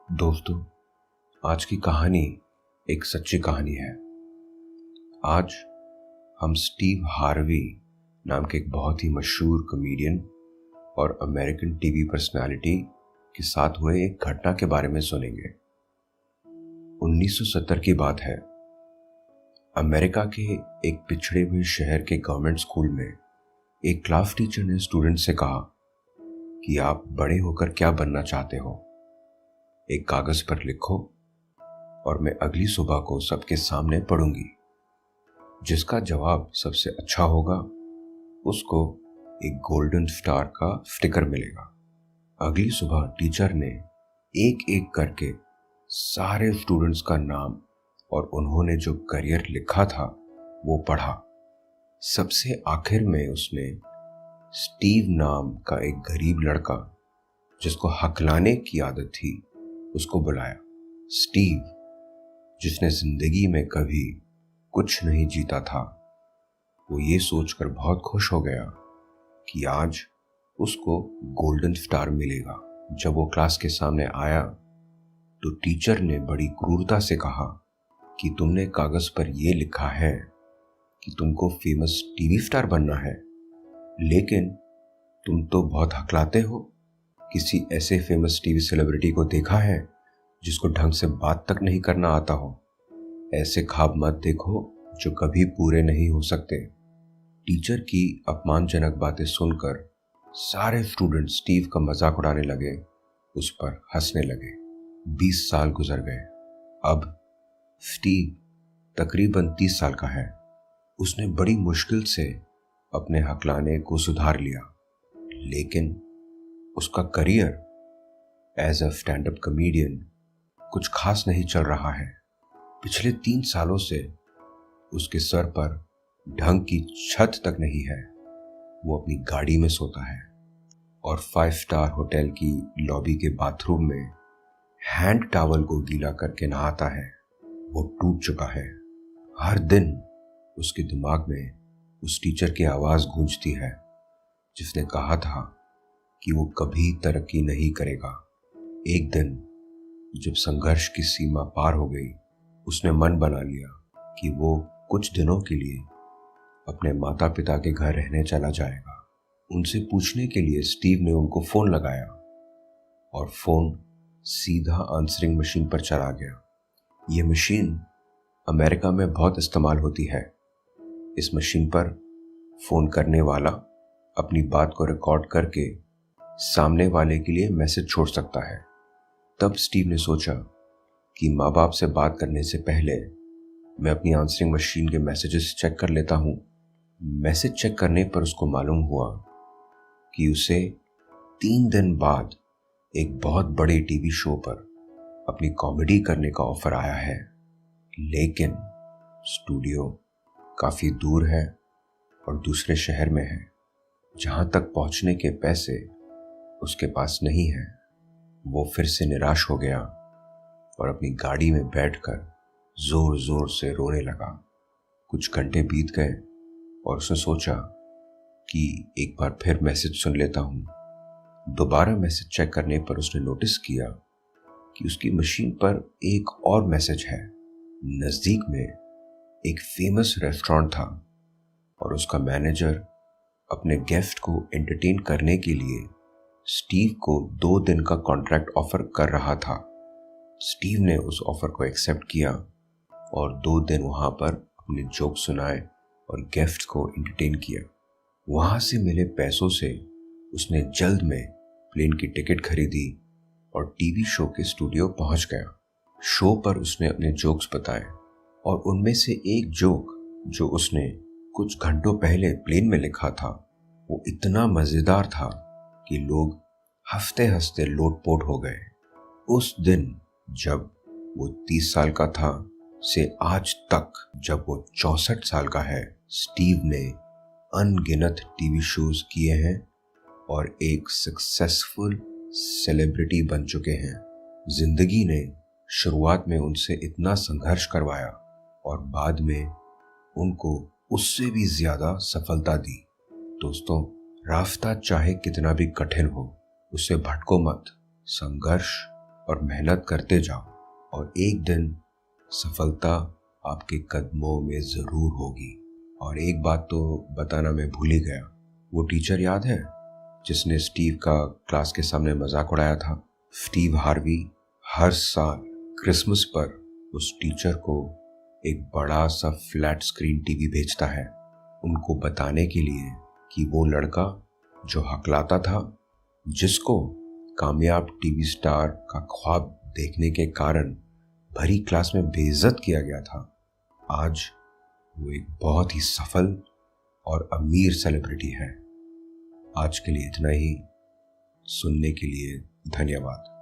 दोस्तों, आज की कहानी एक सच्ची कहानी है। आज हम स्टीव हार्वी नाम के एक बहुत ही मशहूर कॉमेडियन और अमेरिकन टीवी पर्सनालिटी के साथ हुए एक घटना के बारे में सुनेंगे। 1970 की बात है। अमेरिका के एक पिछड़े हुए शहर के गवर्नमेंट स्कूल में एक क्लास टीचर ने स्टूडेंट से कहा कि आप बड़े होकर क्या बनना चाहते हो, एक कागज पर लिखो और मैं अगली सुबह को सबके सामने पढ़ूंगी। जिसका जवाब सबसे अच्छा होगा उसको एक गोल्डन स्टार का स्टिकर मिलेगा। अगली सुबह टीचर ने एक एक करके सारे स्टूडेंट्स का नाम और उन्होंने जो करियर लिखा था वो पढ़ा। सबसे आखिर में उसने स्टीव नाम का एक गरीब लड़का जिसको हकलाने की आदत थी उसको बुलाया। स्टीव, जिसने जिंदगी में कभी कुछ नहीं जीता था, वो ये सोचकर बहुत खुश हो गया कि आज उसको गोल्डन स्टार मिलेगा। जब वो क्लास के सामने आया तो टीचर ने बड़ी क्रूरता से कहा कि तुमने कागज पर यह लिखा है कि तुमको फेमस टीवी स्टार बनना है, लेकिन तुम तो बहुत हकलाते हो। किसी ऐसे फेमस टीवी सेलिब्रिटी को देखा है जिसको ढंग से बात तक नहीं करना आता हो? ऐसे ख्वाब मत देखो जो कभी पूरे नहीं हो सकते। टीचर की अपमानजनक बातें सुनकर सारे स्टूडेंट स्टीव का मजाक उड़ाने लगे, उस पर हंसने लगे। 20 साल गुजर गए। अब स्टीव तकरीबन 30 साल का है। उसने बड़ी मुश्किल से अपने हकलाने को सुधार लिया, लेकिन उसका career as a stand up comedian कुछ खास नहीं चल रहा है। पिछले 3 सालों से उसके सर पर ढंग की छत तक नहीं है। वो अपनी गाड़ी में सोता है और 5 स्टार होटल की लॉबी के बाथरूम में हैंड टॉवल को गीला करके नहाता है। वो टूट चुका है। हर दिन उसके दिमाग में उस टीचर की आवाज गूंजती है जिसने कहा था कि वो कभी तरक्की नहीं करेगा। एक दिन जब संघर्ष की सीमा पार हो गई, उसने मन बना लिया कि वो कुछ दिनों के लिए अपने माता पिता के घर रहने चला जाएगा। उनसे पूछने के लिए स्टीव ने उनको फोन लगाया और फोन सीधा आंसरिंग मशीन पर चला गया। ये मशीन अमेरिका में बहुत इस्तेमाल होती है। इस मशीन पर फोन करने वाला अपनी बात को रिकॉर्ड करके सामने वाले के लिए मैसेज छोड़ सकता है। तब स्टीव ने सोचा कि माँ बाप से बात करने से पहले मैं अपनी आंसरिंग मशीन के मैसेजेस चेक कर लेता हूँ। मैसेज चेक करने पर उसको मालूम हुआ कि उसे 3 दिन बाद एक बहुत बड़े टीवी शो पर अपनी कॉमेडी करने का ऑफर आया है, लेकिन स्टूडियो काफ़ी दूर है और दूसरे शहर में है, जहाँ तक पहुँचने के पैसे उसके पास नहीं है। वो फिर से निराश हो गया और अपनी गाड़ी में बैठकर जोर जोर से रोने लगा। कुछ घंटे बीत गए और उसने सोचा कि एक बार फिर मैसेज सुन लेता हूँ। दोबारा मैसेज चेक करने पर उसने नोटिस किया कि उसकी मशीन पर एक और मैसेज है। नज़दीक में एक फेमस रेस्टोरेंट था और उसका मैनेजर अपने गेस्ट को एंटरटेन करने के लिए स्टीव को 2 दिन का कॉन्ट्रैक्ट ऑफर कर रहा था। स्टीव ने उस ऑफर को एक्सेप्ट किया और 2 दिन वहां पर अपने जोक सुनाए और गेस्ट को एंटरटेन किया। वहां से मिले पैसों से उसने जल्द में प्लेन की टिकट खरीदी और टीवी शो के स्टूडियो पहुंच गया। शो पर उसने अपने जोक्स बताए और उनमें से एक जोक जो उसने कुछ घंटों पहले प्लेन में लिखा था वो इतना मजेदार था कि लोग हंसते हंसते लोटपोट हो गए। उस दिन जब वो 30 साल का था से आज तक जब वो 64 साल का है, स्टीव ने अनगिनत टीवी शोज किए हैं और एक सक्सेसफुल सेलिब्रिटी बन चुके हैं। जिंदगी ने शुरुआत में उनसे इतना संघर्ष करवाया और बाद में उनको उससे भी ज्यादा सफलता दी। दोस्तों, रास्ता चाहे कितना भी कठिन हो, उससे भटको मत। संघर्ष और मेहनत करते जाओ और एक दिन सफलता आपके कदमों में जरूर होगी। और एक बात तो बताना मैं भूल ही गया, वो टीचर याद है जिसने स्टीव का क्लास के सामने मजाक उड़ाया था? स्टीव हार्वी हर साल क्रिसमस पर उस टीचर को एक बड़ा सा फ्लैट स्क्रीन टीवी भेजता है, उनको बताने के लिए कि वो लड़का जो हकलाता था, जिसको कामयाब टीवी स्टार का ख्वाब देखने के कारण भरी क्लास में बेइज्जत किया गया था, आज वो एक बहुत ही सफल और अमीर सेलिब्रिटी है। आज के लिए इतना ही। सुनने के लिए धन्यवाद।